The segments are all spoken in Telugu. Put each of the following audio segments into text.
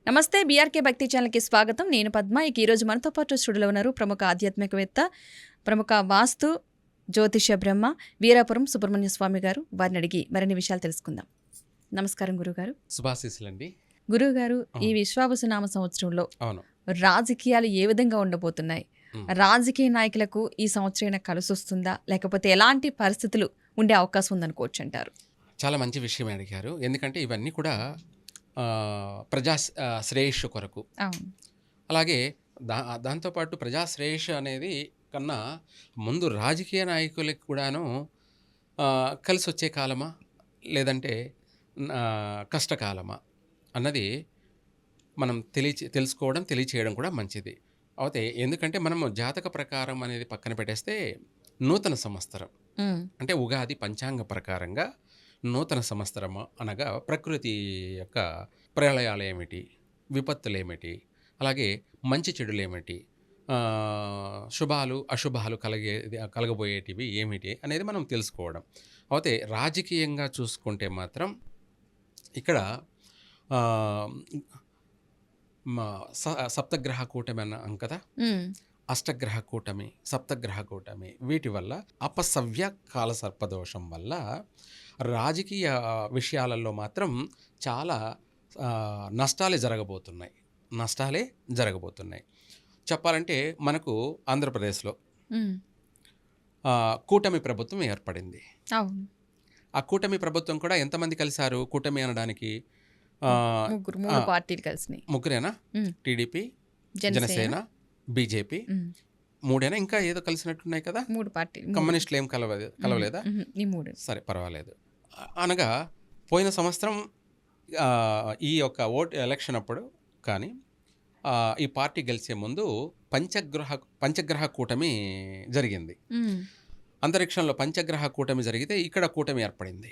నమస్తే బీఆర్కే భక్తి ఛానల్కి స్వాగతం. నేను పద్మ. ఈరోజు మనతో పాటు స్టూడియోలో ఉన్నారు ప్రముఖ ఆధ్యాత్మికవేత్త, ప్రముఖ వాస్తు జ్యోతిష బ్రహ్మ వీరాపురం సుబ్రహ్మణ్య స్వామి గారు. వారిని అడిగి మరిన్ని విషయాలు తెలుసుకుందాం. నమస్కారం గురుగారు. శుభాశీస్సులండి. గురుగారు, ఈ విశ్వావసునామ సంవత్సరంలో అవును, రాజకీయాలు ఏ విధంగా ఉండబోతున్నాయి? రాజకీయ నాయకులకు ఈ సంవత్సరం కలిసి వస్తుందా, లేకపోతే ఎలాంటి పరిస్థితులు ఉండే అవకాశం ఉందనుకోవచ్చు అంటారు? చాలా మంచి విషయం అడిగారు. ఎందుకంటే ఇవన్నీ కూడా ప్రజా శ్రేయస్సు కొరకు. అలాగే దాంతోపాటు ప్రజా శ్రేయస్సు అనేది కన్నా ముందు రాజకీయ నాయకులకు కూడాను కలిసి వచ్చే కాలమా లేదంటే కష్టకాలమా అన్నది మనం తెలుసుకోవడం తెలియచేయడం కూడా మంచిది. అయితే ఎందుకంటే మనము జాతక ప్రకారం అనేది పక్కన పెట్టేస్తే నూతన సంవత్సరం అంటే ఉగాది పంచాంగ ప్రకారంగా నూతన సంవత్సరము అనగా ప్రకృతి యొక్క ప్రళయాలు ఏమిటి, విపత్తులు ఏమిటి, అలాగే మంచి చెడులు ఏమిటి, శుభాలు అశుభాలు కలగబోయేటివి ఏమిటి అనేది మనం తెలుసుకోవడం. అయితే రాజకీయంగా చూసుకుంటే మాత్రం ఇక్కడ సప్తగ్రహ కూటమి అన్నాం కదా, అష్టగ్రహ కూటమి, సప్తగ్రహ కూటమి, వీటి వల్ల అపసవ్య కాల సర్పదోషం వల్ల రాజకీయ విషయాలలో మాత్రం చాలా నష్టాలే జరగబోతున్నాయి. చెప్పాలంటే మనకు ఆంధ్రప్రదేశ్లో కూటమి ప్రభుత్వం ఏర్పడింది. ఆ కూటమి ప్రభుత్వం కూడా ఎంతమంది కలిశారు? కూటమి అనడానికి ముగ్గురేనా? టీడీపీ, జనసేన, బీజేపీ, మూడేనా? ఇంకా ఏదో కలిసినట్టున్నాయి కదా, 3 పార్టీలు. కమ్యూనిస్టులు ఏం కలవలేదా? సరే, పర్వాలేదు. అనగా పోయిన సంవత్సరం ఈ యొక్క ఎలక్షన్ అప్పుడు కానీ ఈ పార్టీ గెలిచే ముందు పంచగ్రహ కూటమి జరిగింది. అంతరిక్షంలో పంచగ్రహ కూటమి జరిగితే ఇక్కడ కూటమి ఏర్పడింది.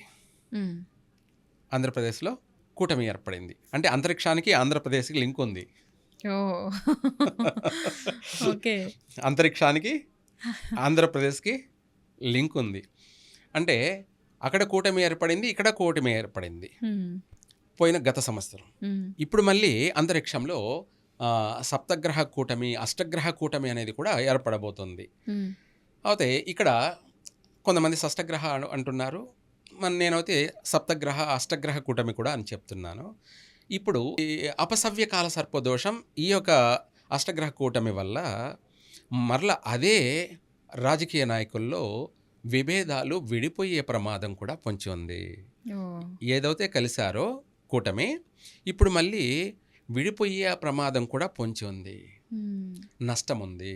ఆంధ్రప్రదేశ్లో కూటమి ఏర్పడింది. అంటే అంతరిక్షానికి ఆంధ్రప్రదేశ్కి లింక్ ఉంది. అంతరిక్షానికి ఆంధ్రప్రదేశ్కి లింక్ ఉంది. అంటే అక్కడ కూటమి ఏర్పడింది, ఇక్కడ కూటమి ఏర్పడింది పోయిన గత సంవత్సరం. ఇప్పుడు మళ్ళీ అంతరిక్షంలో సప్తగ్రహ కూటమి, అష్టగ్రహ కూటమి అనేది కూడా ఏర్పడబోతుంది. అయితే ఇక్కడ కొంతమంది షష్టగ్రహ అంటున్నారు, నేనైతే సప్తగ్రహ అష్టగ్రహ కూటమి కూడా అని చెప్తున్నాను. ఇప్పుడు ఈ అపసవ్య కాల సర్పదోషం ఈ యొక్క అష్టగ్రహ కూటమి వల్ల మరల అదే రాజకీయ నాయకుల్లో విభేదాలు విడిపోయే ప్రమాదం కూడా పొంచి ఉంది. ఏదైతే కలిశారో కూటమి, ఇప్పుడు మళ్ళీ విడిపోయే ప్రమాదం కూడా పొంచి ఉంది. నష్టం ఉంది.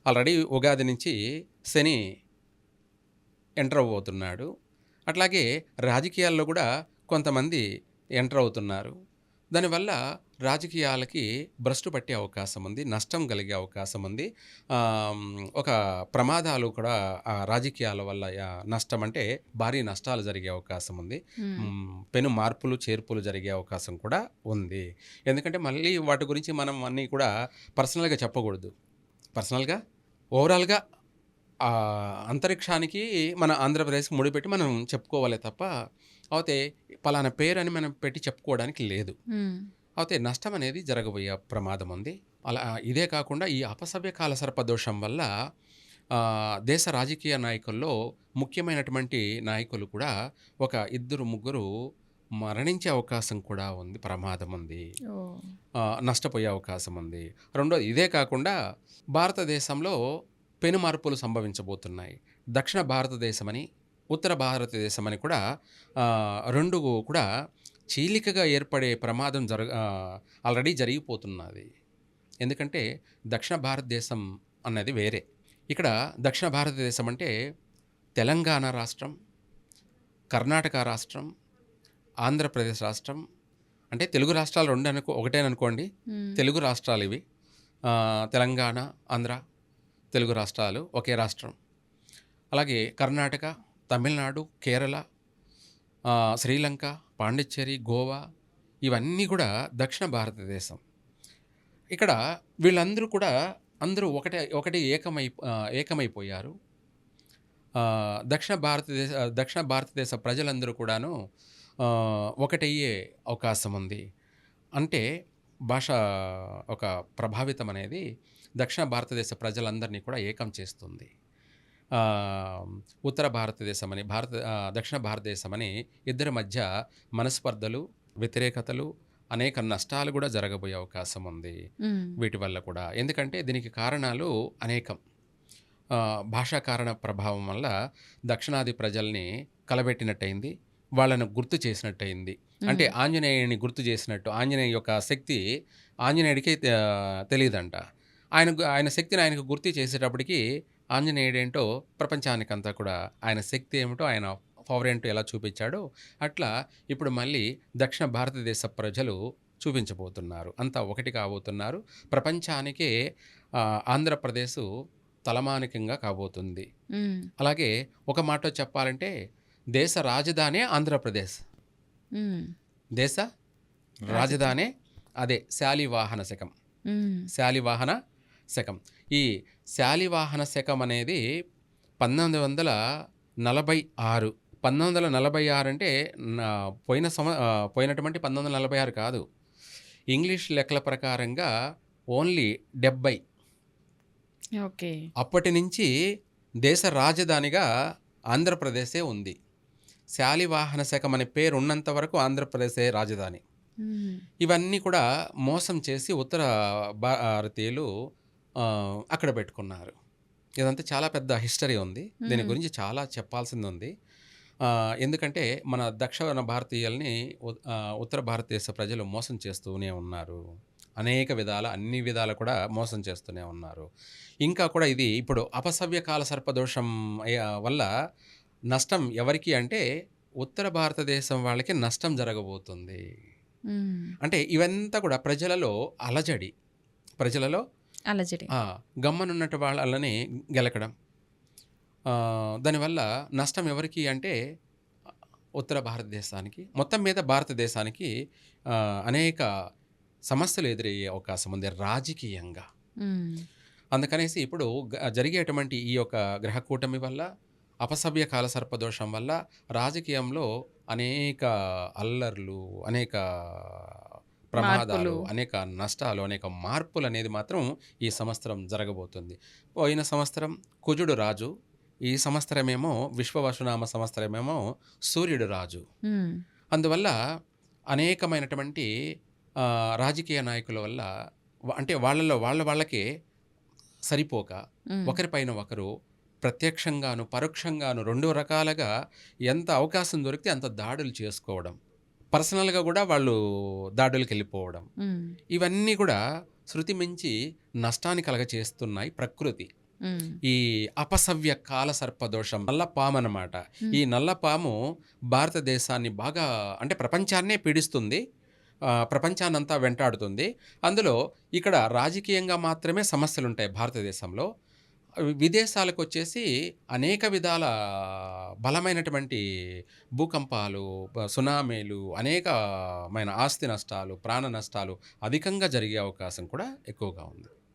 ఆల్రెడీ ఉగాది నుంచి శని ఎంటర్ అవబోతున్నాడు. అట్లాగే రాజకీయాల్లో కూడా కొంతమంది ఎంటర్ అవుతున్నారు. దానివల్ల రాజకీయాలకి భ్రష్టు పట్టే అవకాశం ఉంది, నష్టం కలిగే అవకాశం ఉంది. ఒక ప్రమాదాలు కూడా రాజకీయాల వల్ల నష్టం అంటే భారీ నష్టాలు జరిగే అవకాశం ఉంది. పెను మార్పులు చేర్పులు జరిగే అవకాశం కూడా ఉంది. ఎందుకంటే మళ్ళీ వాటి గురించి మనం అన్నీ కూడా పర్సనల్గా చెప్పకూడదు. పర్సనల్గా ఓవరాల్గా అంతరిక్షానికి మన ఆంధ్రప్రదేశ్కి ముడిపెట్టి మనం చెప్పుకోవాలి తప్ప అయితే పలానా పేరు అని మనం పెట్టి చెప్పుకోవడానికి లేదు. అయితే నష్టం అనేది జరగబోయే ప్రమాదం ఉంది. అలా ఇదే కాకుండా ఈ అపసవ్య కాల సర్పదోషం వల్ల దేశ రాజకీయ నాయకుల్లో ముఖ్యమైనటువంటి నాయకులు కూడా ఒక 2-3 మరణించే అవకాశం కూడా ఉంది, ప్రమాదం ఉంది, నష్టపోయే అవకాశం ఉంది. రెండోది ఇదే కాకుండా భారతదేశంలో పెను మార్పులు సంభవించబోతున్నాయి. దక్షిణ భారతదేశమని, ఉత్తర భారతదేశమని కూడా రెండు కూడా చీలికగా ఏర్పడే ప్రమాదం ఆల్రెడీ జరిగిపోతున్నది. ఎందుకంటే దక్షిణ భారతదేశం అన్నది వేరే. ఇక్కడ దక్షిణ భారతదేశం అంటే తెలంగాణ రాష్ట్రం, కర్ణాటక రాష్ట్రం, ఆంధ్రప్రదేశ్ రాష్ట్రం. అంటే తెలుగు రాష్ట్రాలు ఒకటేననుకోండి. తెలుగు రాష్ట్రాలు ఇవి. తెలంగాణ, ఆంధ్ర తెలుగు రాష్ట్రాలు ఒకే రాష్ట్రం. అలాగే కర్ణాటక, తమిళనాడు, కేరళ, శ్రీలంక, పాండిచ్చేరి, గోవా ఇవన్నీ కూడా దక్షిణ భారతదేశం. ఇక్కడ వీళ్ళందరూ కూడా ఒకటి ఏకమైపోయారు. దక్షిణ భారతదేశ ప్రజలందరూ కూడాను ఒకటయ్యే అవకాశం ఉంది. అంటే భాష ఒక ప్రభావితం అనేది దక్షిణ భారతదేశ ప్రజలందరినీ కూడా ఏకం చేస్తుంది. ఉత్తర భారతదేశం అని దక్షిణ భారతదేశం అని ఇద్దరి మధ్య మనస్పర్ధలు, వ్యతిరేకతలు, అనేక నష్టాలు కూడా జరగబోయే అవకాశం ఉంది వీటి వల్ల కూడా. ఎందుకంటే దీనికి కారణాలు అనేకం. భాషా కారణ ప్రభావం వల్ల దక్షిణాది ప్రజల్ని కలబెట్టినట్టయింది, వాళ్ళను గుర్తు చేసినట్టయింది. అంటే ఆంజనేయుని గుర్తు చేసినట్టు. ఆంజనేయ యొక్క శక్తి ఆంజనేయుడికి తెలియదంట. ఆయన శక్తిని ఆయనకు గుర్తు చేసేటప్పటికి ఆంజనేయుడేంటో ప్రపంచానికంతా కూడా ఆయన శక్తి ఏమిటో, ఆయన పవర్ ఏంటో ఎలా చూపించాడో అట్లా ఇప్పుడు మళ్ళీ దక్షిణ భారతదేశ ప్రజలు చూపించబోతున్నారు. అంతా ఒకటి కాబోతున్నారు. ప్రపంచానికే ఆంధ్రప్రదేశ్ తలమానికంగా కాబోతుంది. అలాగే ఒక మాటలో చెప్పాలంటే దేశ రాజధానే ఆంధ్రప్రదేశ్. దేశ రాజధానే అదే శాలివాహన శకం. శాలివాహన శకం. ఈ శాలివాహన శకం అనేది 1946. 1946 అంటే పోయినటువంటి 1946 కాదు. ఇంగ్లీష్ లెక్కల ప్రకారంగా ఓన్లీ 70. ఓకే. అప్పటి నుంచి దేశ రాజధానిగా ఆంధ్రప్రదేశే ఉంది. శాలివాహన శకం అనే పేరు ఉన్నంత వరకు ఆంధ్రప్రదేశే రాజధాని. ఇవన్నీ కూడా మోసం చేసి ఉత్తర భారతీయులు అక్కడ పెట్టుకున్నారు. ఇదంతా చాలా పెద్ద హిస్టరీ ఉంది. దీని గురించి చాలా చెప్పాల్సింది ఉంది. ఎందుకంటే మన దక్షిణ భారతీయుల్ని ఉత్తర భారతదేశ ప్రజలు మోసం చేస్తూనే ఉన్నారు. అనేక విధాల అన్ని విధాలు కూడా మోసం చేస్తూనే ఉన్నారు. ఇంకా కూడా ఇది ఇప్పుడు అపసవ్య కాల సర్పదోషం వల్ల నష్టం ఎవరికి అంటే ఉత్తర భారతదేశం వాళ్ళకి నష్టం జరగబోతుంది. అంటే ఇవంతా కూడా ప్రజలలో అలజడి, గమ్మనున్నట్టు వాళ్ళని గెలకడం. దానివల్ల నష్టం ఎవరికి అంటే ఉత్తర భారతదేశానికి, మొత్తం మీద భారతదేశానికి అనేక సమస్యలు ఎదురయ్యే అవకాశం ఉంది రాజకీయంగా. అందుకనేసి ఇప్పుడు జరిగేటువంటి ఈ యొక్క గ్రహ కూటమి వల్ల, అపసవ్య కాల సర్పదోషం వల్ల రాజకీయంలో అనేక అల్లర్లు, అనేక ప్రమాదాలు, అనేక నష్టాలు, అనేక మార్పులు అనేది మాత్రం ఈ సంవత్సరం జరగబోతుంది. పోయిన సంవత్సరం కుజుడు రాజు, ఈ సంవత్సరమేమో విశ్వవసునామ సంవత్సరమేమో సూర్యుడు రాజు. అందువల్ల అనేకమైనటువంటి రాజకీయ నాయకుల వల్ల అంటే వాళ్ళకే సరిపోక ఒకరిపైన ఒకరు ప్రత్యక్షంగాను పరోక్షంగాను 2 రకాలుగా ఎంత అవకాశం దొరికితే అంత దాడులు చేసుకోవడం, పర్సనల్గా కూడా వాళ్ళు దాడులకు వెళ్ళిపోవడం, ఇవన్నీ కూడా శృతి మించి నష్టాన్ని కలగచేస్తున్నాయి ప్రకృతి. ఈ అపసవ్య కాల సర్పదోషం నల్లపాము అన్నమాట. ఈ నల్లపాము భారతదేశాన్ని బాగా అంటే ప్రపంచాన్నే పీడిస్తుంది, ప్రపంచాన్నంతా వెంటాడుతుంది. అందులో ఇక్కడ రాజకీయంగా మాత్రమే సమస్యలు ఉంటాయి భారతదేశంలో. విదేశాలకు వచ్చేసి అనేక విధాల బలమైనటువంటి భూకంపాలు, సునామీలు, అనేకమైన ఆస్తి నష్టాలు, ప్రాణ నష్టాలు అధికంగా జరిగే అవకాశం కూడా ఎక్కువగా ఉంది.